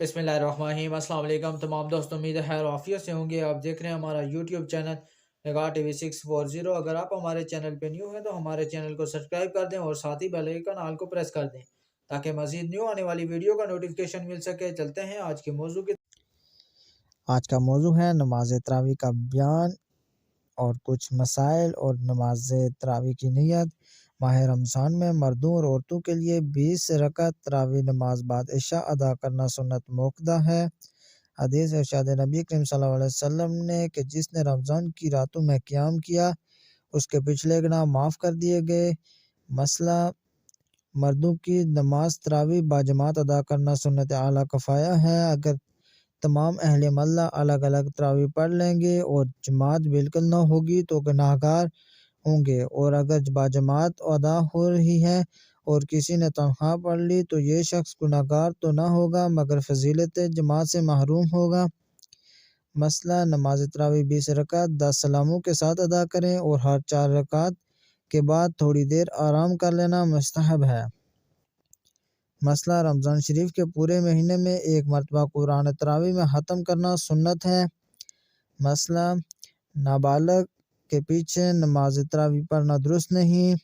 बिस्मिल्लाहिर्रहमानिर्रहीम। अस्सलाम वालेकुम तमाम दोस्तों, उम्मीद है खैर आफियत से होंगे। आप देख रहे हैं हमारा यूट्यूब चैनल निगाह टीवी 640। अगर आप हमारे चैनल पे न्यू हैं तो हमारे चैनल को सब्सक्राइब कर दें और साथ ही बेल आइकन ऑल को प्रेस कर दें ताकि मजीद न्यू आने वाली वीडियो का नोटिफिकेशन मिल सके। चलते हैं आज के मौजू की। आज का मौजू है नमाज तरावी का बयान और कुछ मसाइल और नमाज तरावी की नियत। माह रमज़ान में मर्दों और औरतों के लिए 20 रकात तरावी नमाज बाद इशा अदा करना सुन्नत मोक़दा है। हदीस इरशाद नबी करीम सल्लल्लाहु अलैहि वसल्लम ने कि जिसने रमज़ान की रातों में क़याम किया उसके पिछले गुनाह माफ़ कर दिए गए। मसला मर्दों की नमाज तरावी बाजमात अदा करना सुन्नत आला कफ़ाया है। अगर तमाम अहले मल्ला अलग अलग तरावी पढ़ लेंगे और जमात बिल्कुल ना होगी तो गुनाहगार होंगे, और अगर बाजमात अदा हो रही है और किसी ने तन्हा पढ़ ली तो ये शख्स गुनाहगार तो ना होगा मगर फजीलत जमात से महरूम होगा। मसला नमाज तरावी 20 रकात 10 सलामों के साथ अदा करें और हर 4 रकात के बाद थोड़ी देर आराम कर लेना मुस्तहब है। मसला रमज़ान शरीफ के पूरे महीने में एक मरतबा कुरान तरावी में ख़त्म करना सुन्नत है। मसला नाबालग के पीछे नमाज तरावी पढ़ना दुरुस्त नहीं।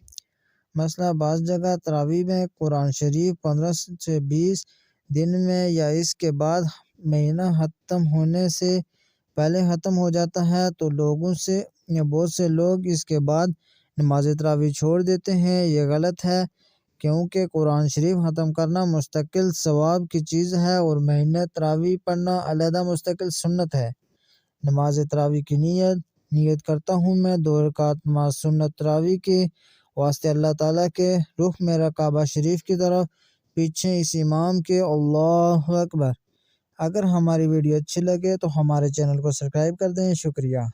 मसला बाज़ जगह तरावी में कुरान शरीफ 15 से 20 दिन में या इसके बाद महीना ख़त्म होने से पहले ख़त्म हो जाता है तो बहुत से लोग इसके बाद नमाज तरावी छोड़ देते हैं। ये गलत है क्योंकि कुरान शरीफ ख़त्म करना मुस्तकिल सवाब की चीज़ है और महीने तरावी पढ़ना अलहदा मुस्तकिल सुन्नत है। नमाज तरावी की नियत करता हूँ मैं 2 रकात नमाज सुन्नत तरावी के वास्ते अल्लाह ताला के रुख मेरा काबा शरीफ की तरफ पीछे इस इमाम के। अल्लाहु अकबर। अगर हमारी वीडियो अच्छी लगे तो हमारे चैनल को सब्सक्राइब कर दें। शुक्रिया।